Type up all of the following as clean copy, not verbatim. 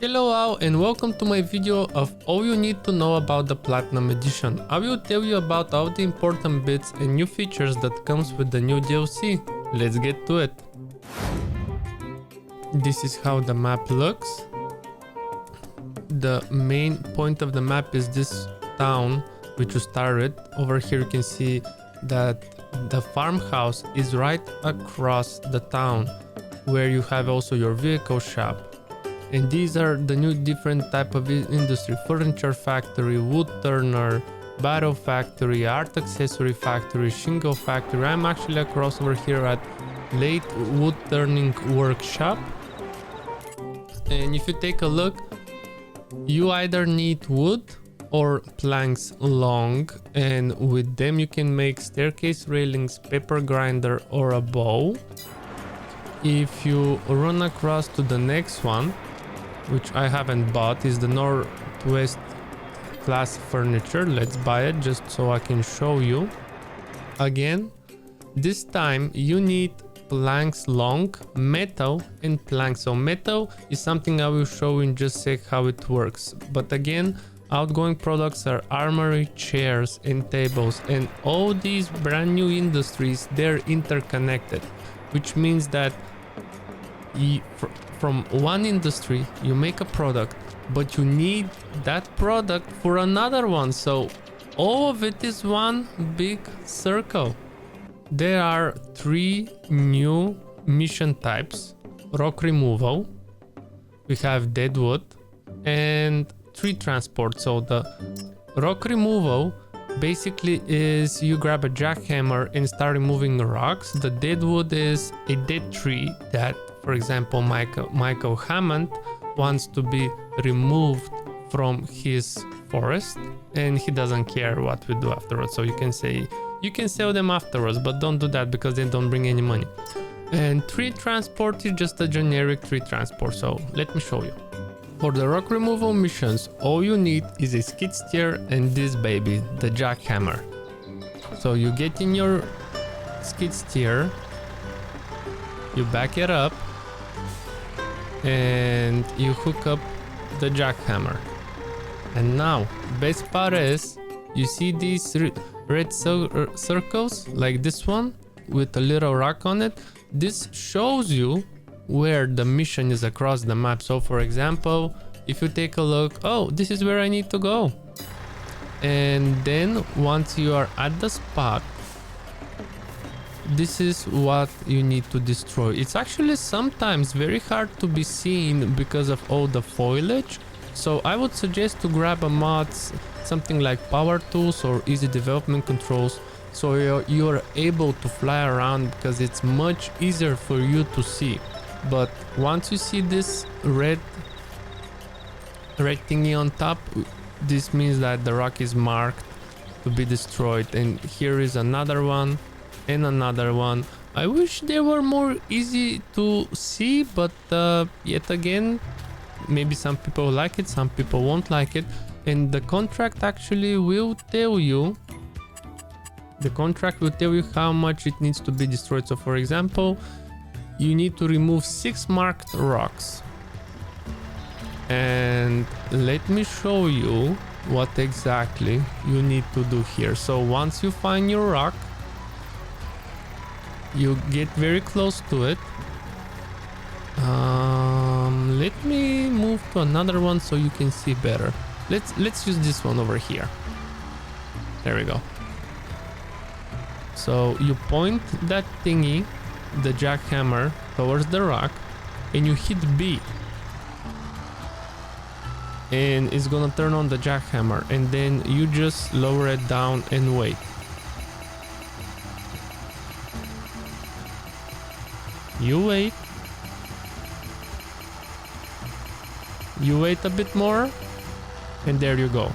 Hello all and welcome to my video of all you need to know about the Platinum Edition. I will tell you about all the important bits and new features that comes with the new DLC. Let's get to it. This is how the map looks. The main point of the map is this town which you started. Over here you can see that the farmhouse is right across the town, where you have also your vehicle shop. And these are the new different type of industry: furniture factory, wood turner, battle factory, art accessory factory, shingle factory. I'm actually across over here at late wood turning workshop. And if you take a look, you either need wood or planks long, and with them you can make staircase railings, paper grinder, or a bow. If you run across to the next one, which I haven't bought, is the Northwest class furniture. Let's buy it just so I can show you. Again, this time you need planks long, metal, and planks. So metal is something I will show in just a sec how it works. But again, outgoing products are armory, chairs, and tables, and all these brand new industries, they're interconnected, which means that from one industry you make a product, but you need that product for another one. So all of it is one big circle. There are 3 new mission types: rock removal, we have Deadwood, and tree transport. So the rock removal basically is you grab a jackhammer and start removing rocks. The Deadwood is a dead tree that, for example, Michael Hammond wants to be removed from his forest, and he doesn't care what we do afterwards. So you can sell them afterwards, but don't do that because they don't bring any money. And tree transport is just a generic tree transport. So let me show you. For the rock removal missions, all you need is a skid steer and this baby, the jackhammer. So you get in your skid steer, you back it up, and you hook up the jackhammer. And now, best part is, you see these red circles like this one with a little rock on it? This shows you where the mission is across the map. So for example, if you take a look, oh, this is where I need to go. And then once you are at the spot, this is what you need to destroy. It's actually sometimes very hard to be seen because of all the foliage. So I would suggest to grab a mod, something like power tools or easy development controls, so you're able to fly around, because it's much easier for you to see. But once you see this red thingy on top, this means that the rock is marked to be destroyed. And here is another one and another one. I wish they were more easy to see, but yet again, maybe some people like it, some people won't like it. And the contract actually will tell you, how much it needs to be destroyed. So for example, you need to remove 6 marked rocks. And let me show you what exactly you need to do here. So once you find your rock, you get very close to it. Let me move to another one so you can see better. Let's use this one over here. There we go. So you point that thingy, the jackhammer, towards the rock, and you hit B, and it's gonna turn on the jackhammer, and then you just lower it down and wait. You wait a bit more, and there you go.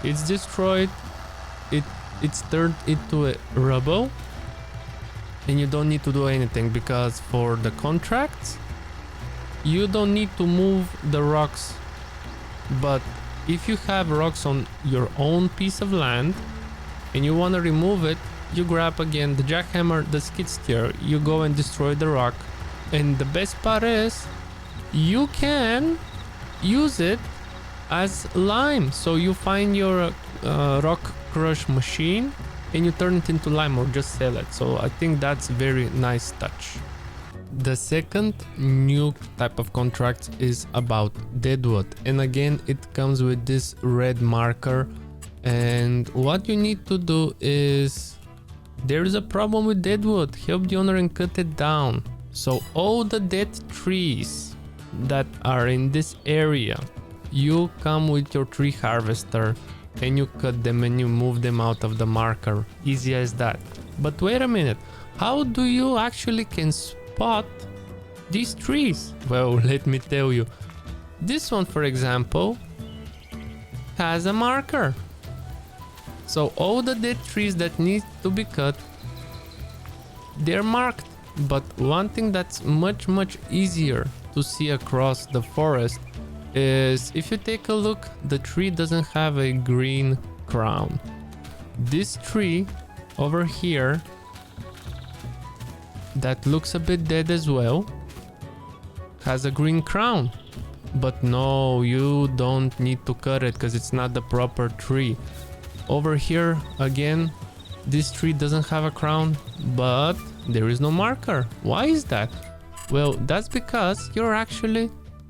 It's destroyed. It's turned into a rubble, and you don't need to do anything, because for the contracts you don't need to move the rocks. But if you have rocks on your own piece of land and you want to remove it, you grab again the jackhammer, the skid steer, you go and destroy the rock. And the best part is, you can use it as lime. So you find your rock crush machine and you turn it into lime or just sell it. So I think that's very nice touch. The second new type of contract is about Deadwood, and again it comes with this red marker, and what you need to do is, there is a problem with Deadwood, help the owner and cut it down. So all the dead trees that are in this area, you come with your tree harvester and you cut them and you move them out of the marker. Easy as that. But wait a minute, how do you actually can spot these trees? Well, let me tell you. This one, for example, has a marker. So all the dead trees that need to be cut, they're marked. But one thing that's much easier to see across the forest is, if you take a look, the tree doesn't have a green crown. This tree over here that looks a bit dead as well has a green crown. But no, you don't need to cut it because it's not the proper tree. Over here again, this tree doesn't have a crown, but there is no marker. Why is that? Well, that's because you're actually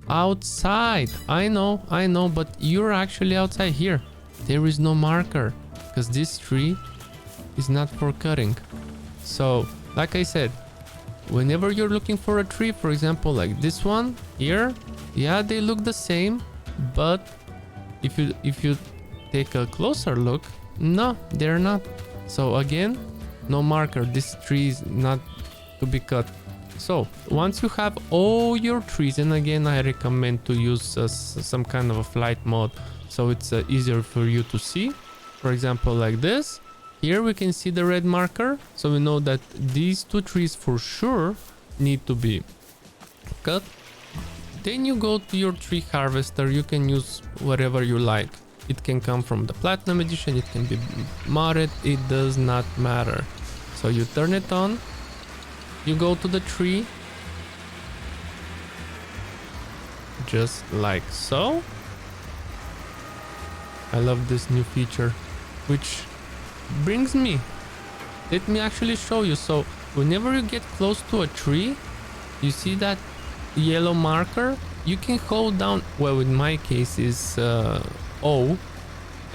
outside. I know, but you're actually outside here. There is no marker because this tree is not for cutting. So, like I said, whenever you're looking for a tree, for example, like this one here, yeah, they look the same, but if you take a closer look, no, they're not. So again, no marker. This tree is not to be cut. So once you have all your trees, and again I recommend to use some kind of a flight mode so it's easier for you to see. For example, like this, here we can see the red marker, so we know that these two trees for sure need to be cut. Then you go to your tree harvester. You can use whatever you like. It can come from the Platinum Edition, it can be modded, it does not matter. So you turn it on, you go to the tree, just like so. I love this new feature, which brings me, let me actually show you. So whenever you get close to a tree, you see that yellow marker, you can hold down, well in my case is O,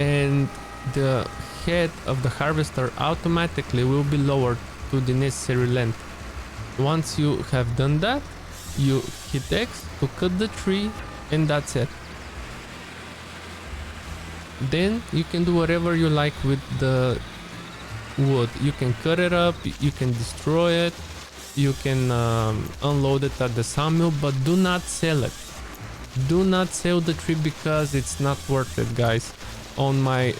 and the head of the harvester automatically will be lowered to the necessary length. Once you have done that, you hit X to cut the tree, and that's it. Then you can do whatever you like with the wood. You can cut it up, you can destroy it, you can unload it at the sawmill, but do not sell it. Do not sell the tree because it's not worth it, guys. On my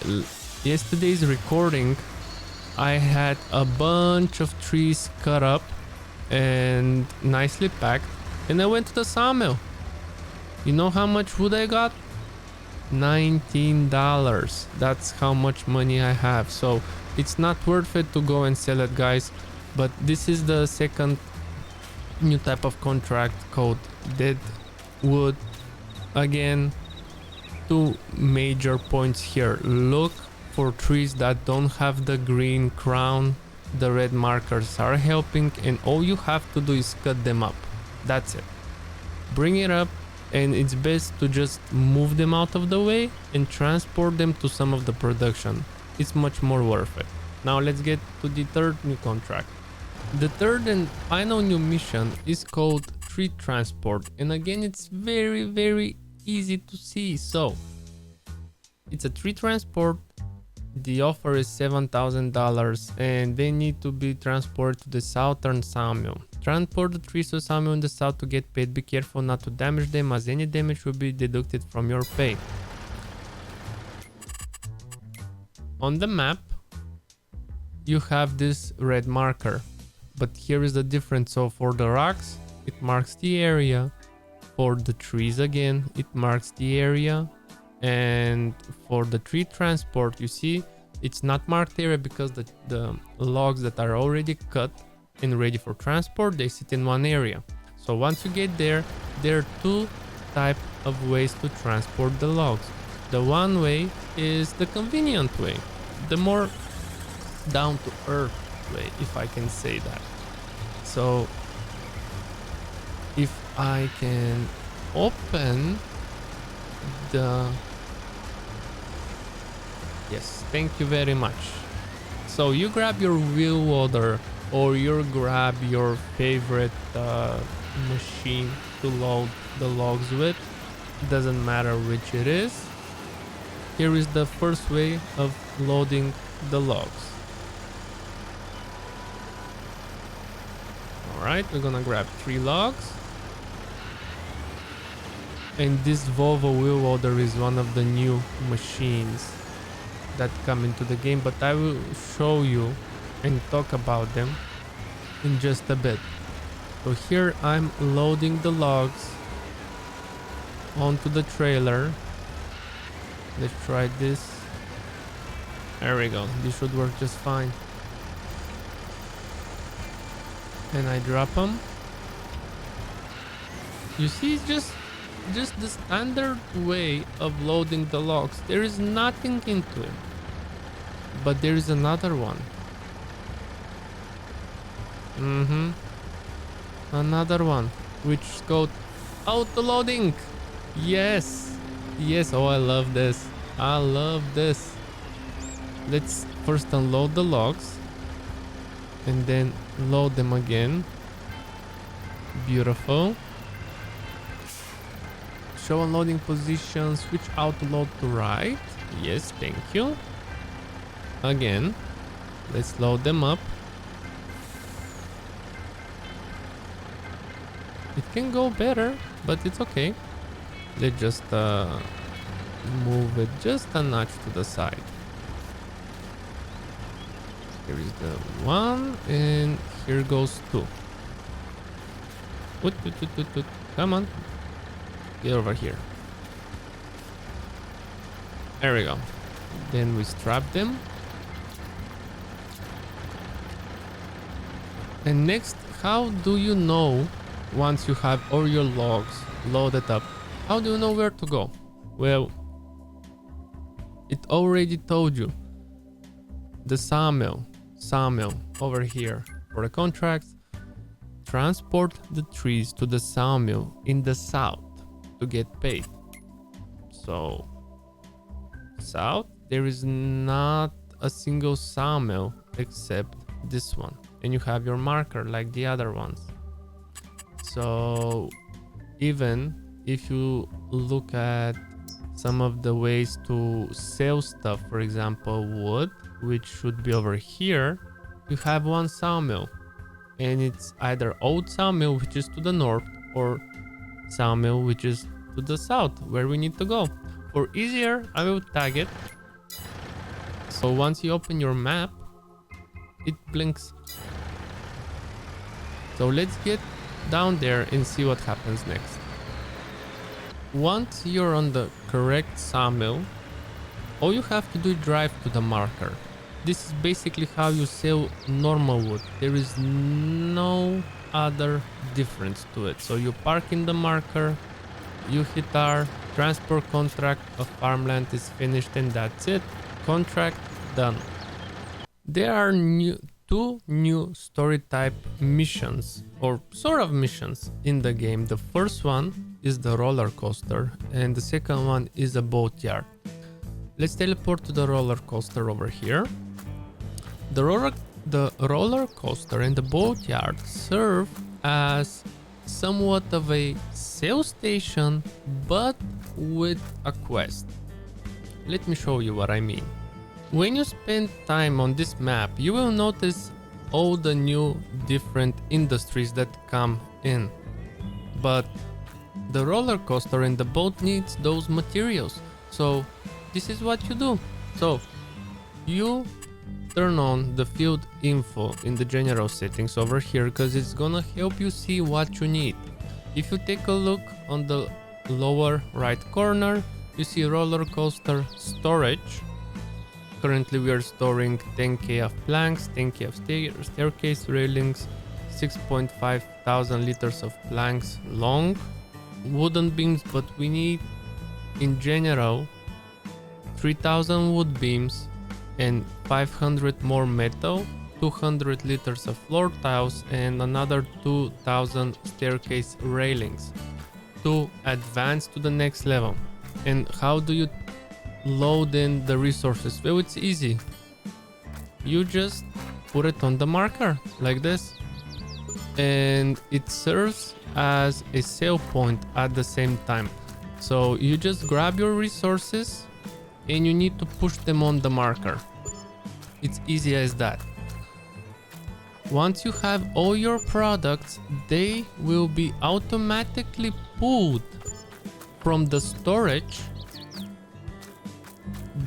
yesterday's recording, I had a bunch of trees cut up and nicely packed, and I went to the sawmill. You know how much wood I got? $19. That's how much money I have. So it's not worth it to go and sell it, guys. But this is the second new type of contract called Deadwood. Again, two major points here. Look for trees that don't have the green crown. The red markers are helping, and all you have to do is cut them up. That's it. Bring it up, and it's best to just move them out of the way and transport them to some of the production. It's much more worth it. Now let's get to the third new contract. The third and final new mission is called Tree Transport, and again it's very easy to see. So it's a tree transport. The offer is $7,000 and they need to be transported to the southern sawmill. Transport the trees to sawmill in the south to get paid. Be careful not to damage them, as any damage will be deducted from your pay. On the map you have this red marker, but here is the difference. So for the rocks it marks the area, for the trees again it marks the area, and for the tree transport, you see it's not marked area because the logs that are already cut and ready for transport, they sit in one area. So once you get there, there are two type of ways to transport the logs. The one way is the convenient way, the more down to earth way, if I can say that. So if I can open the... Yes, thank you very much. So you grab your wheel loader or you grab your favorite machine to load the logs with. Doesn't matter which it is. Here is the first way of loading the logs. Alright, we're gonna grab 3 logs. And this Volvo wheel loader is one of the new machines that come into the game, but I will show you and talk about them in just a bit. So here I'm loading the logs onto the trailer. Let's try this. There we go. This should work just fine. And I drop them. You see, just the standard way of loading the logs. There is nothing into it. But there is another one. Another one, which is called auto loading. Yes. Yes. Oh, I love this. I love this. Let's first unload the logs and then load them again. Beautiful. Show unloading position, switch auto load to right. Yes, thank you. Again, let's load them up. It can go better, but it's okay. Let's just move it just a notch to the side. Here is the 1 and here goes 2. Come on. Get over here. There we go. Then we strap them. And next, how do you know once you have all your logs loaded up? How do you know where to go? Well, it already told you. The sawmill over here for the contracts. Transport the trees to the sawmill in the south to get paid. So south, there is not a single sawmill except this one, and you have your marker like the other ones. So even if you look at some of the ways to sell stuff, for example wood, which should be over here, you have one sawmill, and it's either old sawmill, which is to the north, or sawmill, which is to the south, where we need to go. For easier, I will tag it. So once you open your map, it blinks. So let's get down there and see what happens next. Once you're on the correct sawmill, all you have to do is drive to the marker. This is basically how you sell normal wood. There is no other difference to it. So you park in the marker, you hit R, transport contract of farmland is finished, and that's it. Contract done. There are two new story type missions, or sort of missions, in the game. The first one is the roller coaster, and the second one is a boatyard. Let's teleport to the roller coaster over here. The roller coaster and the boatyard serve as somewhat of a sales station, but with a quest. Let me show you what I mean. When you spend time on this map, you will notice all the new different industries that come in. But the roller coaster and the boat needs those materials. So this is what you do. So you turn on the field info in the general settings over here, because it's gonna help you see what you need. If you take a look on the lower right corner, you see roller coaster storage. Currently we are storing 10k of planks, 10k of staircase railings, 6.5 thousand liters of planks long, wooden beams, but we need in general 3000 wood beams and 500 more metal, 200 liters of floor tiles, and another 2000 staircase railings to advance to the next level. And how do you load in the resources? Well, it's easy. You just put it on the marker like this, and it serves as a sale point at the same time. So you just grab your resources and you need to push them on the marker. It's easy as that. Once you have all your products, they will be automatically pulled from the storage,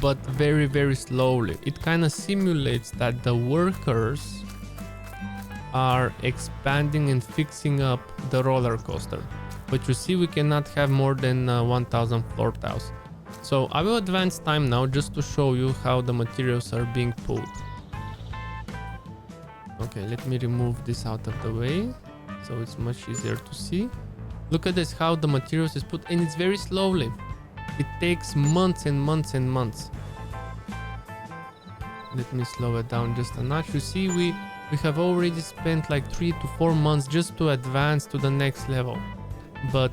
but very slowly. It kind of simulates that the workers are expanding and fixing up the roller coaster. But you see, we cannot have more than 1000 floor tiles. So I will advance time now just to show you how the materials are being pulled. Okay, let me remove this out of the way so it's much easier to see. Look at this, how the materials is put, and it's very slowly. It takes months and months and months. Let me slow it down just a notch. You see, we have already spent like 3 to 4 months just to advance to the next level. But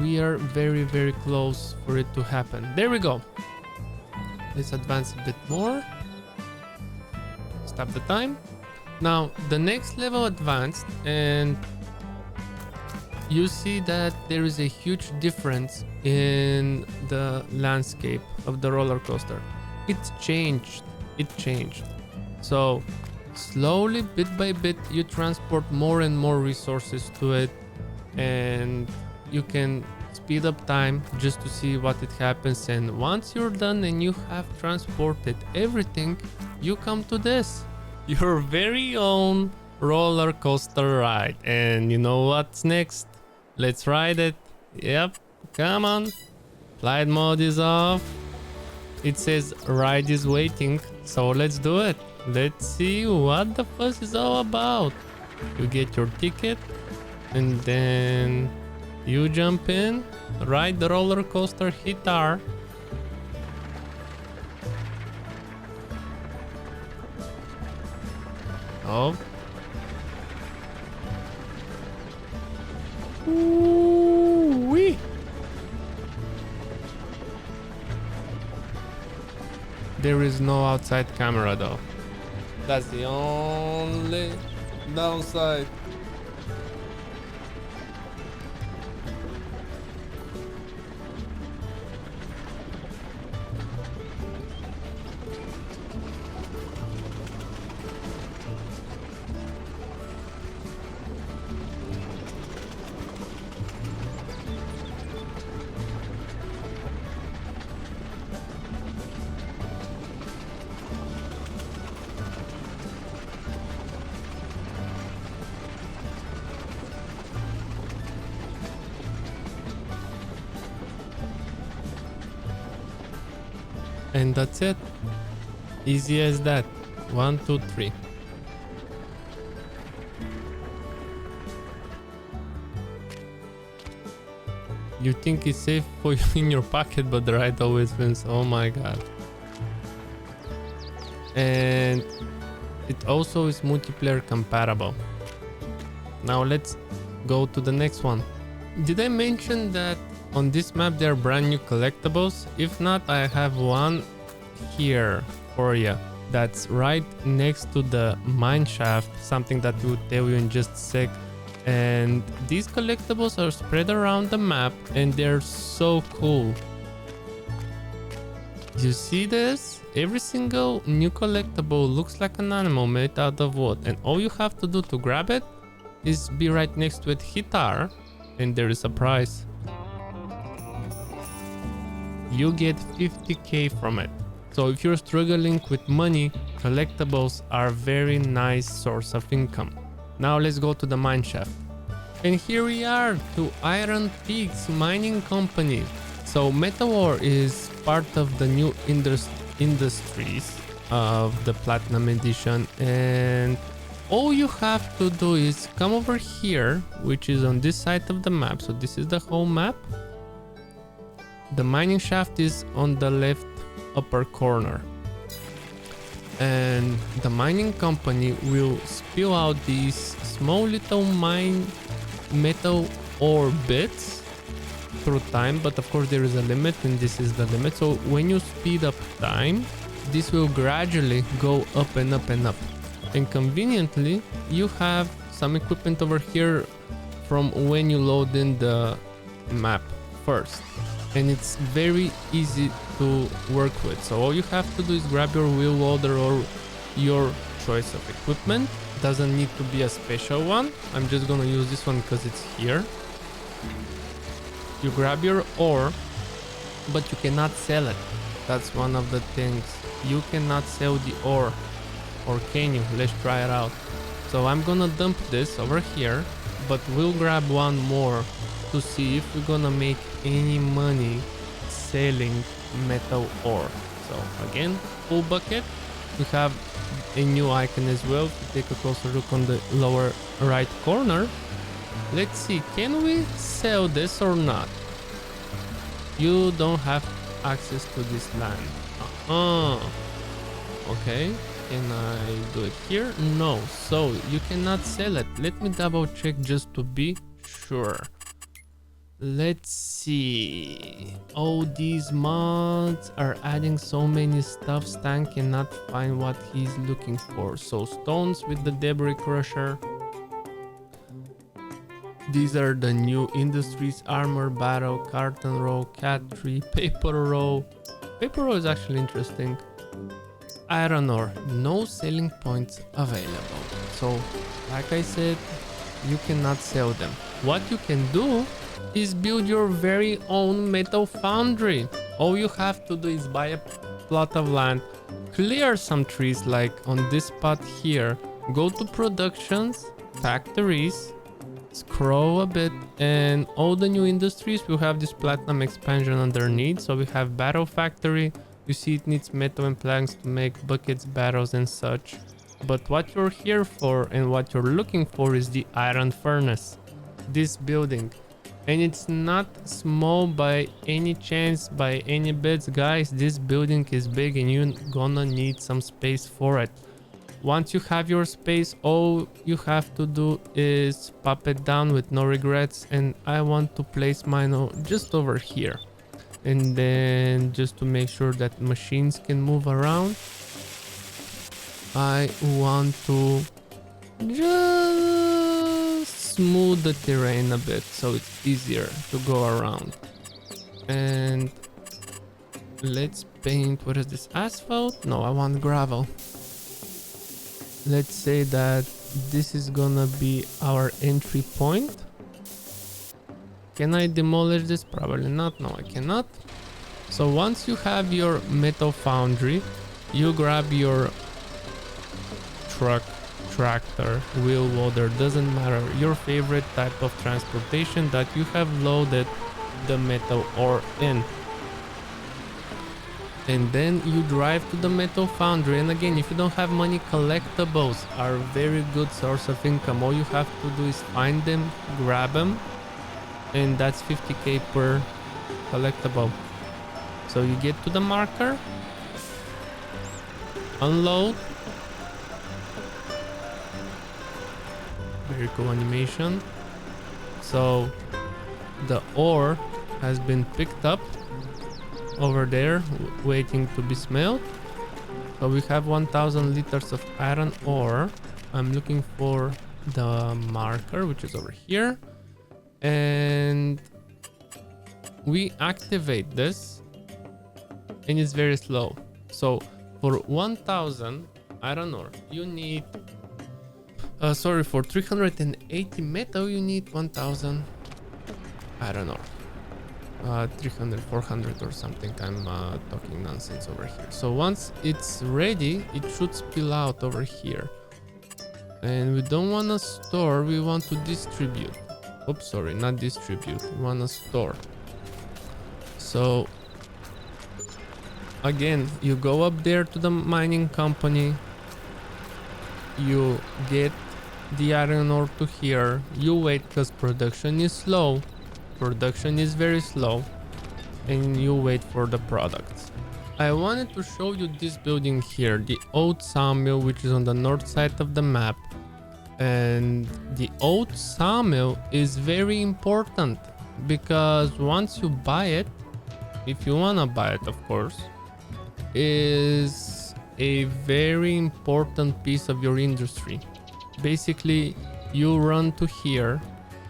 we are very close for it to happen. There we go. Let's advance a bit more. Stop the time. Now the next level advanced, and you see that there is a huge difference in the landscape of the roller coaster. It's changed. It changed. So slowly, bit by bit, you transport more and more resources to it, and you can speed up time just to see what it happens. And once you're done and you have transported everything, you come to this, your very own roller coaster ride. And you know what's next? Let's ride it. Yep, come on. Flight mode is off. It says ride is waiting, so let's do it. Let's see what the fuss is all about. You get your ticket, and then you jump in, ride the roller coaster, hit R. Oh. Ooh-wee. There is no outside camera though. That's the only downside. And that's it. Easy as that. 1, 2, 3. You think it's safe for you in your pocket, but the ride always wins. Oh my god. And it also is multiplayer compatible. Now let's go to the next one. Did I mention that on this map there are brand new collectibles? If not, I have one here for you. That's right next to the mine shaft, something that we'll tell you in just a sec. And these collectibles are spread around the map, and they're so cool. You see this? Every single new collectible looks like an animal made out of wood, and all you have to do to grab it is be right next to it, hit R, and there is a prize. You get 50k from it. So if you're struggling with money, collectibles are a very nice source of income. Now let's go to the mine shaft. And here we are, to Iron Peaks Mining Company. So metal ore is part of the new industries of the Platinum Edition, and all you have to do is come over here, which is on this side of the map. So this is the whole map. The mining shaft is on the left upper corner. And the mining company will spill out these small little metal ore bits through time, but of course there is a limit, and this is the limit. So when you speed up time, this will gradually go up and up and up. And conveniently, you have some equipment over here from when you load in the map first, and it's very easy to work with. So all you have to do is grab your wheel loader or your choice of equipment. Doesn't need to be a special one. I'm just gonna use this one because it's here. You grab your ore, but you cannot sell it. That's one of the things. You cannot sell the ore. Or can you? Let's try it out. So I'm gonna dump this over here, but we'll grab one more to see if we're gonna make any money selling metal ore. So again, full bucket. We have a new icon as well. If you take a closer look on the lower right corner, let's see, can we sell this or not? You don't have access to this land. Okay, can I do it here? No, so you cannot sell it. Let me double check just to be sure. Let's see. Oh, these mods are adding so many stuff. Stan cannot find what he's looking for. So stones with the debris crusher. These are the new industries: armor, barrel, carton roll, cat tree, paper roll. Paper roll is actually interesting. Iron ore, no selling points available. So, like I said, you cannot sell them. What you can do is build your very own metal foundry. All you have to do is buy a plot of land, clear some trees like on this spot here, go to productions, factories, scroll a bit, and all the new industries will have this platinum expansion underneath. So we have battle factory. You see it needs metal and planks to make buckets, barrels and such. But what you're here for and what you're looking for is the iron furnace. This building. And it's not small by any chance, by any bits. Guys, this building is big and you're gonna need some space for it. Once you have your space, all you have to do is pop it down with no regrets. And I want to place mine just over here. And then just to make sure that machines can move around, I want to just smooth the terrain a bit so it's easier to go around. And let's paint, what is this, asphalt? No, I want gravel. Let's say that this is gonna be our entry point. Can I demolish this? Probably not. No, I cannot. So once you have your metal foundry, you grab your truck, tractor, wheel loader, doesn't matter, your favorite type of transportation that you have loaded the metal ore in. And then you drive to the metal foundry. And again, if you don't have money, collectables are a very good source of income. All you have to do is find them, grab them, and that's 50k per collectible. So you get to the marker, unload. Very cool animation. So the ore has been picked up over there, waiting to be smelled. So we have 1000 liters of iron ore. I'm looking for the marker, which is over here. And we activate this and it's very slow. So for 1000 iron ore you need for 380 metal you need 1000 iron ore. 300, 400 or something. I'm talking nonsense over here. So once it's ready, it should spill out over here. And we don't want to store, we want to distribute. Oops, sorry, not distribute. We want to store. So again, you go up there to the mining company. you get the iron ore to here, you wait because production is slow, production is very slow, and you wait for the products. I wanted to show you this building here, the old sawmill, which is on the north side of the map. And the old sawmill is very important because once you buy it, if you wanna buy it, of course, is a very important piece of your industry. Basically, you run to here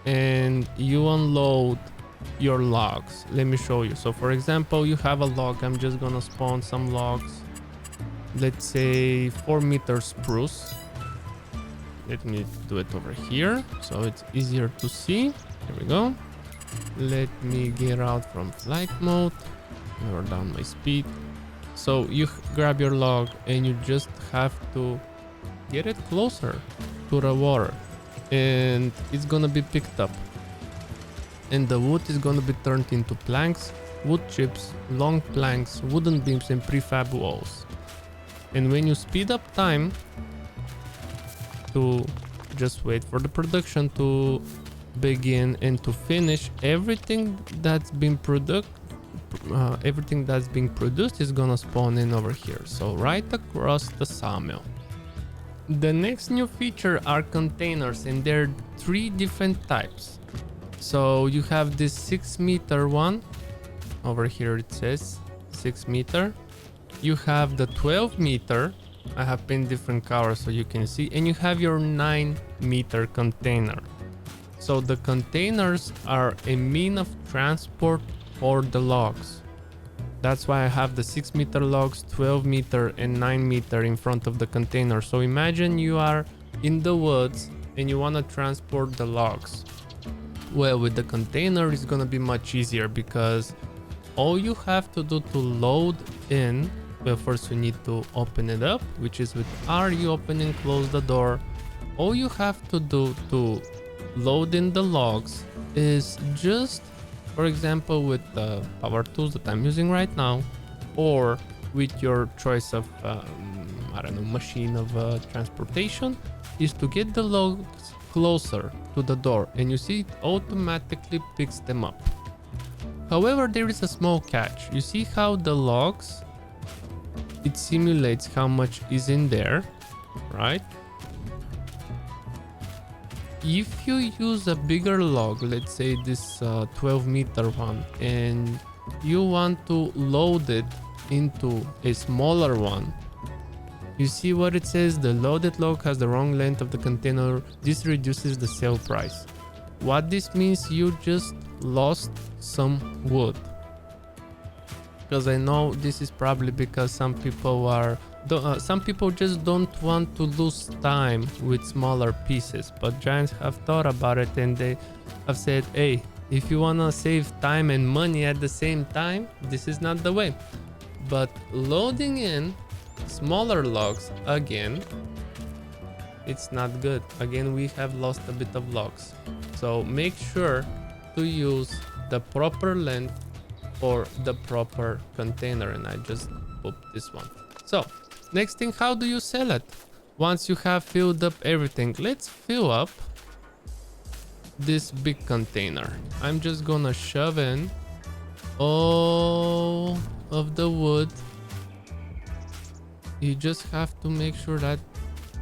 and you unload your logs. Let me show you. So for example, you have a log. I'm just gonna spawn some logs. Let's say 4 meter spruce. Let me do it over here so it's easier to see. Here we go. Let me get out from flight mode. Lower down my speed. So you grab your log and you just have to get it closer to the water and it's gonna be picked up. And the wood is gonna be turned into planks, wood chips, long planks, wooden beams, and prefab walls. And when you speed up time to just wait for the production to begin and to finish, everything that's been produced is gonna spawn in over here. So right across the sawmill. The next new feature are containers, and there are 3 different types. So you have this 6 meter one over here, it says 6 meter. You have the 12 meter. I have pinned different colors so you can see, and you have your 9 meter container. So the containers are a mean of transport for the logs. That's why I have the 6 meter logs, 12 meter and 9 meter in front of the container. So imagine you are in the woods and you want to transport the logs. Well, with the container it's gonna be much easier because all you have to do to load in, well, first you need to open it up, which is with R, you open and close the door. All you have to do to load in the logs is just, for example, with the power tools that I'm using right now, or with your choice of, I don't know, machine of transportation, is to get the logs closer to the door, and you see it automatically picks them up. However, there is a small catch. You see how the logs, it simulates how much is in there, right? If you use a bigger log, let's say this 12 meter one, and you want to load it into a smaller one, you see what it says? The loaded log has the wrong length of the container. This reduces the sale price. What this means, you just lost some wood. Because I know this is probably because some people just don't want to lose time with smaller pieces. But giants have thought about it and they have said, hey, if you want to save time and money at the same time, this is not the way. But loading in smaller logs, again, it's not good. Again, we have lost a bit of logs. So make sure to use the proper length for the proper container, and I just pooped this one. So next thing, how do you sell it? Once you have filled up everything, let's fill up this big container. I'm just gonna shove in all of the wood. You just have to make sure that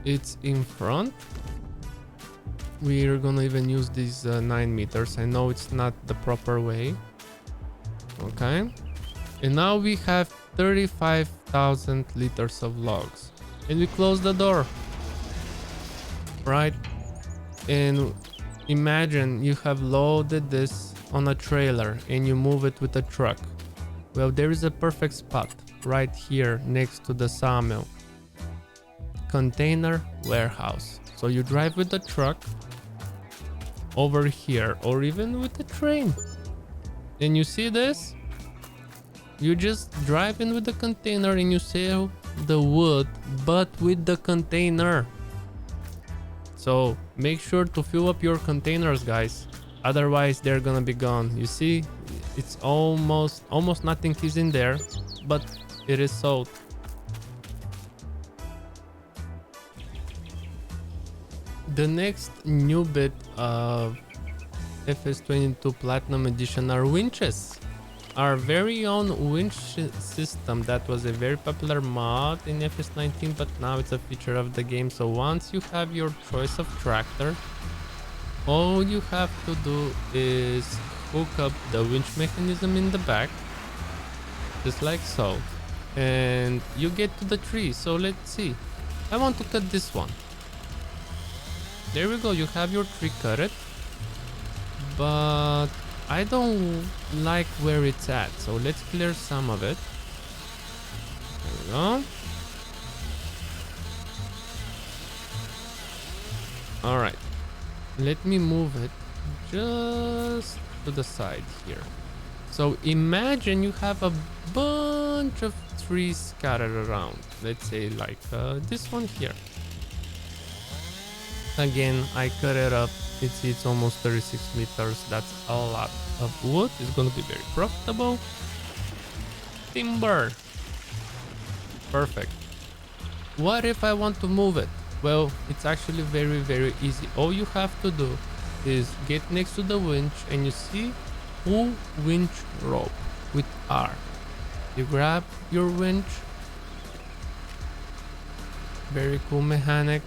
it's in front. We're gonna even use these 9 meters. I know it's not the proper way. Okay, and now we have 35,000 liters of logs, and we close the door, right? And imagine you have loaded this on a trailer and you move it with a truck. Well, there is a perfect spot right here next to the sawmill. Container warehouse. So you drive with the truck over here, or even with the train. And you see this? You just drive in with the container and you sell the wood, but with the container. So make sure to fill up your containers, guys. Otherwise, they're gonna be gone. You see, it's almost nothing is in there, but it is sold. The next new bit of FS22 Platinum Edition are winches. Our very own winch system that was a very popular mod in FS19, but now it's a feature of the game. So once you have your choice of tractor, all you have to do is hook up the winch mechanism in the back, just like so, and you get to the tree. So let's see. I want to cut this one. There we go, you have your tree cut it, but I don't like where it's at, so let's clear some of it. There we go. Alright, let me move it just to the side here. So imagine you have a bunch of trees scattered around. Let's say like this one here. Again, I cut it up. It's almost 36 meters. That's a lot of wood. It's going to be very profitable. Timber. Perfect. What if I want to move it? Well, it's actually very, very easy. All you have to do is get next to the winch and you see pull winch rope with R. You grab your winch. Very cool mechanic.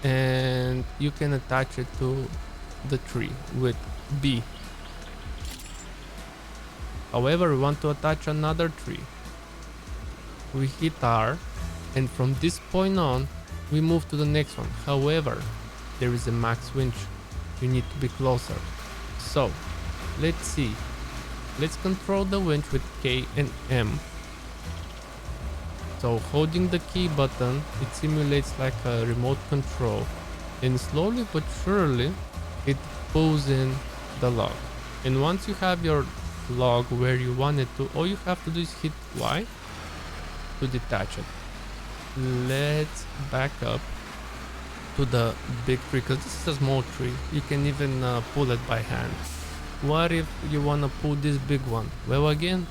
And you can attach it to the tree with B. However, we want to attach another tree. We hit R, and from this point on, we move to the next one. However, there is a max winch. You need to be closer. So, let's see. Let's control the winch with K and M. So holding the key button, it simulates like a remote control, and slowly but surely it pulls in the log. And once you have your log where you want it to, all you have to do is hit Y to detach it. Let's back up to the big tree, because this is a small tree. You can even pull it by hand. What if you want to pull this big one? Well, again,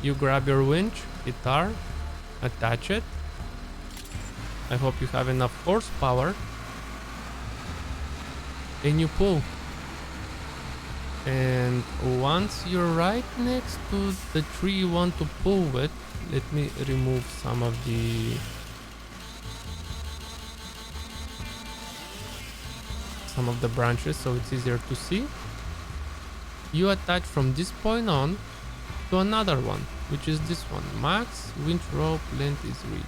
you grab your winch, hit R, attach it. I hope you have enough horsepower, and you pull. And once you're right next to the tree you want to pull with, let me remove some of the branches so it's easier to see. You attach from this point on to another one, which is this one. Max winch rope length is reached.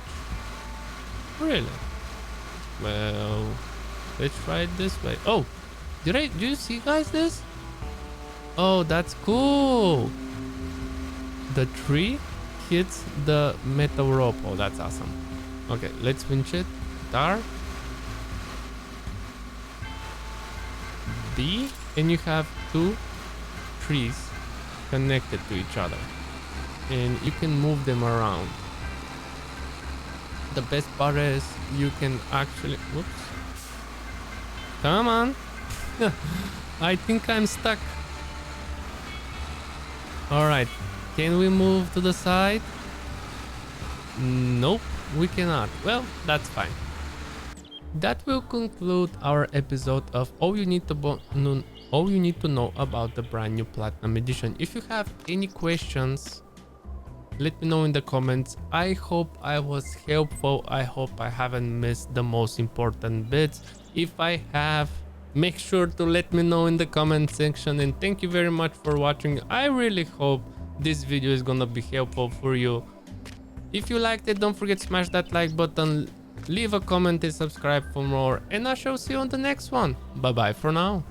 Really? Well, let's try it this way. Oh, do you see guys this? Oh, that's cool. The tree hits the metal rope. Oh, that's awesome. Okay, let's winch it. Dar. B, and you have two trees connected to each other, and you can move them around. The best part is you can actually, whoops, come on. I think I'm stuck. All right, can we move to the side? Nope, we cannot. Well, that's fine. That will conclude our episode of all you need to know about the brand new Platinum Edition. If you have any questions, let me know in the comments. I hope I was helpful. I hope I haven't missed the most important bits. If I have, make sure to let me know in the comment section, and thank you very much for watching. I really hope this video is gonna be helpful for you. If you liked it, don't forget to smash that like button, leave a comment and subscribe for more, and I shall see you on the next one. Bye bye for now.